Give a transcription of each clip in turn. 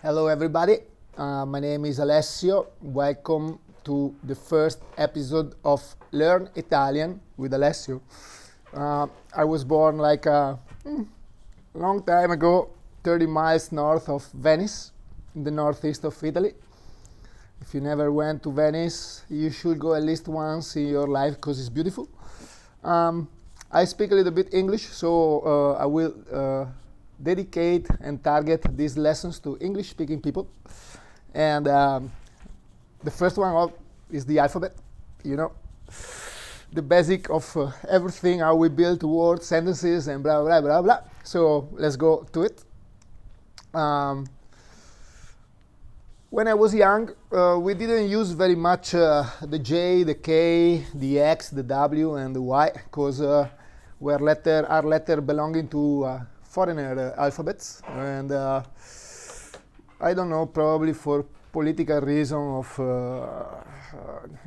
Hello, everybody. My name is Alessio. Welcome to the first episode of Learn Italian with Alessio. I was born like a long time ago, 30 miles north of Venice, in the northeast of Italy. If you never went to Venice, you should go at least once in your life because it's beautiful. I speak a little bit English, so I will dedicate and target these lessons to English-speaking people. And the first one is the alphabet, the basic of everything, how we build words, sentences, and blah, blah, blah, blah. So let's go to it. When I was young, we didn't use very much the J, the K, the X, the W, and the Y, because our letter belonging to foreigner alphabets, and I don't know, probably for political reason of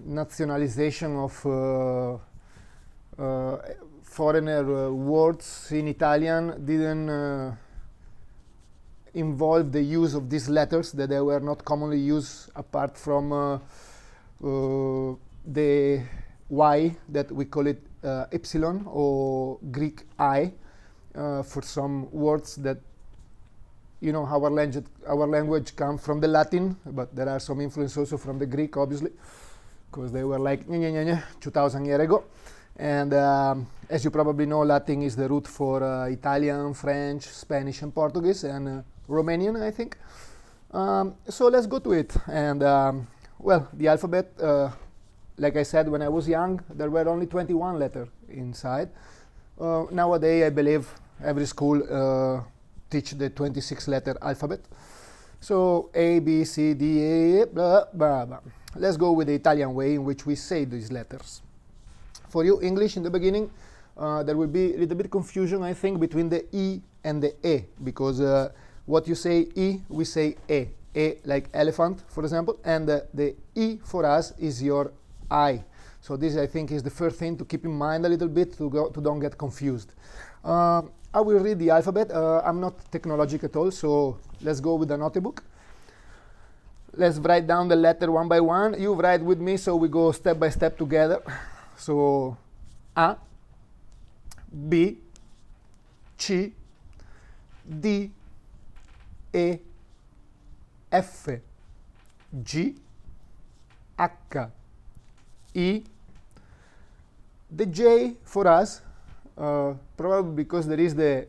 nationalization of foreigner words in Italian didn't involve the use of these letters, that they were not commonly used apart from the Y, that we call it epsilon, or Greek I, for some words that, our language comes from the Latin, but there are some influence also from the Greek, obviously, because they were like 2,000 years ago. And as you probably know, Latin is the root for Italian, French, Spanish, and Portuguese, and Romanian, I think. So let's go to it. And the alphabet, like I said, when I was young, there were only 21 letters inside. Nowadays, I believe every school teach the 26-letter alphabet. So A, B, C, D, E, blah, blah, blah. Let's go with the Italian way in which we say these letters. For you, English, in the beginning, there will be a little bit confusion, I think, between the E and the E, because what you say E, we say E. E like elephant, for example, and the E for us is your I. So this, I think, is the first thing to keep in mind a little bit to don't get confused. I will read the alphabet. I'm not technological at all, so let's go with the notebook. Let's write down the letter one by one. You write with me, so we go step by step together. So A, B, C, D, E, F, G, H, I. The J for us, probably because there is the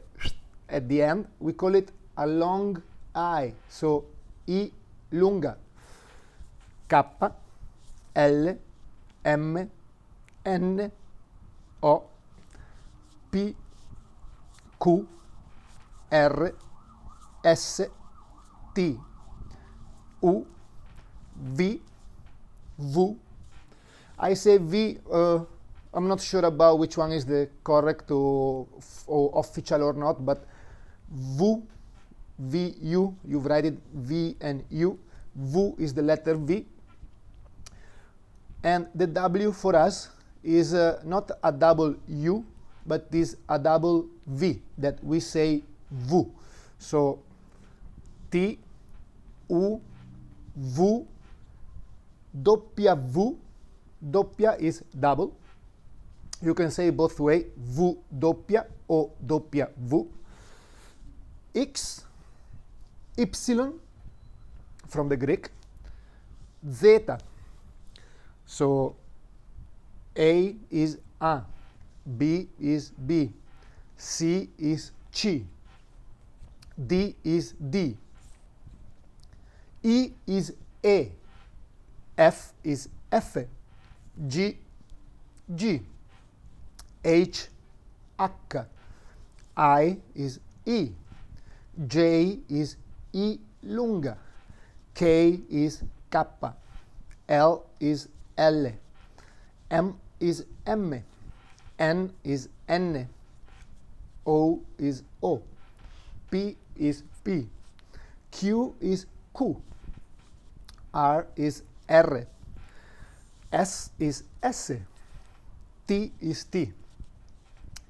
at the end, we call it a long I. So I lunga. K, L, M, N, O, P, Q, R, S, T, U, V, V. I say V, I'm not sure about which one is the correct or official or not, but V, V, U, you write it V and U. V is the letter V. And the W for us is not a double U, but is a double V, that we say V. So T, U, V, W, doppia is double. You can say both way, V doppia or doppia V. X, Y, from the Greek. Z. So A is A, B is B, C is C, D is D, E is E, F is F, G, G, H, H, I is I, J is I lunga, K is K, L is L, M is M, N is N, O is O, P is P, Q is Q, R is R, S is S, T is T,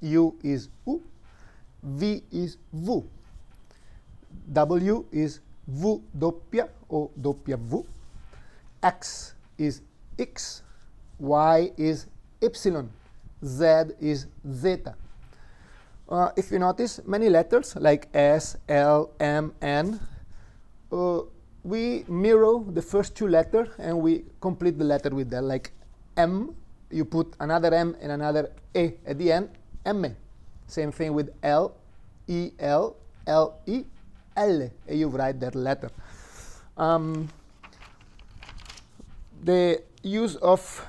U is U, V is V, W is V doppia o W. X is X, Y is Y, Z is Zeta. If you notice, many letters like S, L, M, N, we mirror the first two letters and we complete the letter with that. Like M, you put another M and another E at the end, M. Same thing with L, E, L, L, E, L, and you write that letter. The use of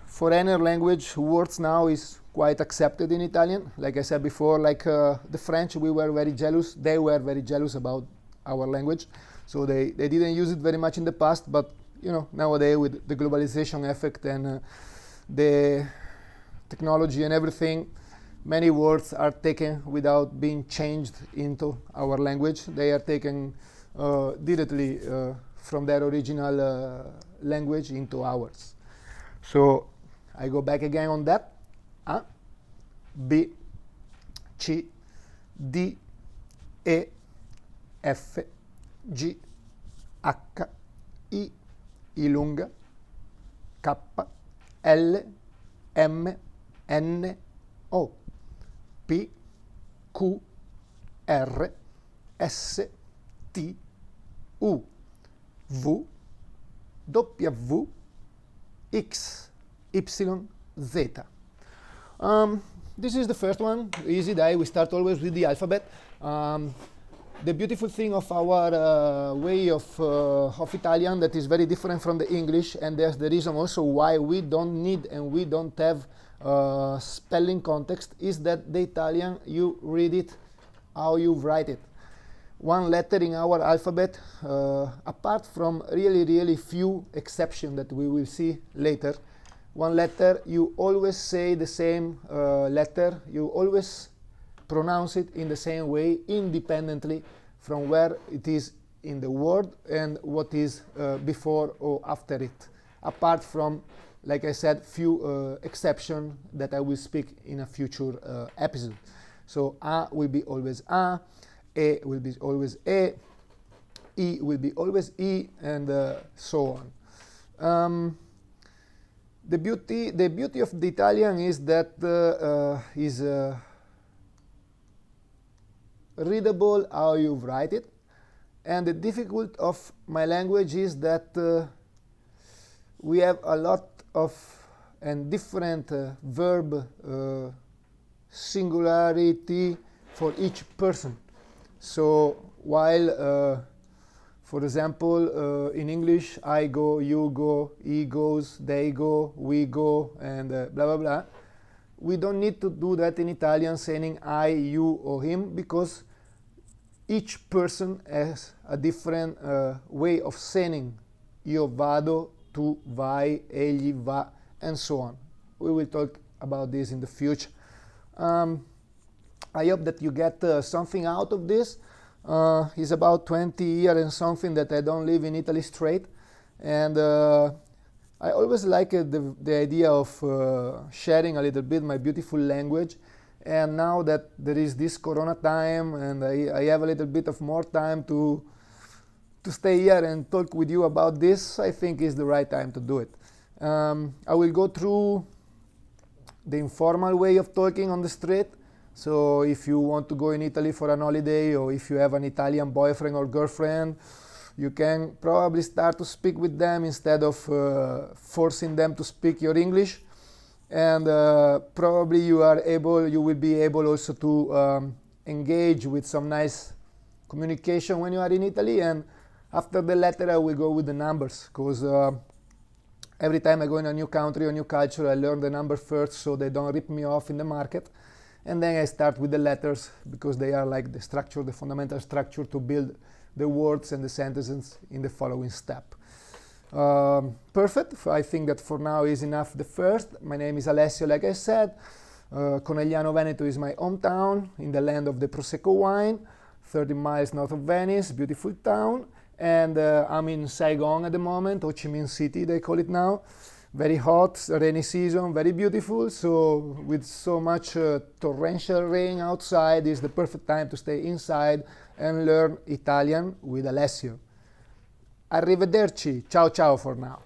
foreigner language words now is quite accepted in Italian. Like I said before, like the French, we were very jealous. They were very jealous about our language. So they didn't use it very much in the past, but you know, nowadays with the globalization effect and the technology and everything, many words are taken without being changed into our language. They are taken directly from their original language into ours. So I go back again on that. A, B, C, D, E, F, G, H, I lunga, K, L, M, N, O, P, Q, R, S, T, U, V, W, X, Y, Z. This is the first one, easy day. We start always with the alphabet. The beautiful thing of our way of Italian that is very different from the English, and there's the reason also why we don't need and we don't have spelling context, is that the Italian, you read it how you write it. One letter in our alphabet, apart from really few exceptions that we will see later, one letter, you always say the same letter, you always pronounce it in the same way, independently from where it is in the word and what is before or after it. Apart from, like I said, few exceptions that I will speak in a future episode. So A will be always A, E will be always E, I will be always I, and so on. The beauty of the Italian is that is readable how you write it, and the difficulty of my language is that we have a lot of and different verb singularity for each person. So while for example, in English, I go, you go, he goes, they go, we go, and blah, blah, blah. We don't need to do that in Italian, saying I, you, or him, because each person has a different way of saying io vado, tu vai, egli va, and so on. We will talk about this in the future. I hope that you get something out of this. It's about 20 years and something that I don't live in Italy straight, and I always like the idea of sharing a little bit my beautiful language. And now that there is this Corona time and I have a little bit of more time to stay here and talk with you about this, I think is the right time to do it. I will go through the informal way of talking on the street. So if you want to go in Italy for an holiday, or if you have an Italian boyfriend or girlfriend, you can probably start to speak with them instead of forcing them to speak your English. And probably you will be able also to engage with some nice communication when you are in Italy. And after the letter, I will go with the numbers, because every time I go in a new country or new culture, I learn the number first so they don't rip me off in the market. And then I start with the letters, because they are like the structure, the fundamental structure to build the words and the sentences in the following step. Perfect. I think that for now is enough the first. My name is Alessio, like I said. Conegliano Veneto is my hometown, in the land of the Prosecco wine, 30 miles north of Venice, beautiful town. And I'm in Saigon at the moment, Ho Chi Minh City they call it now. very hot, rainy season, very beautiful. So with so much torrential rain outside, is the perfect time to stay inside and learn Italian with Alessio. Arrivederci, ciao ciao for now.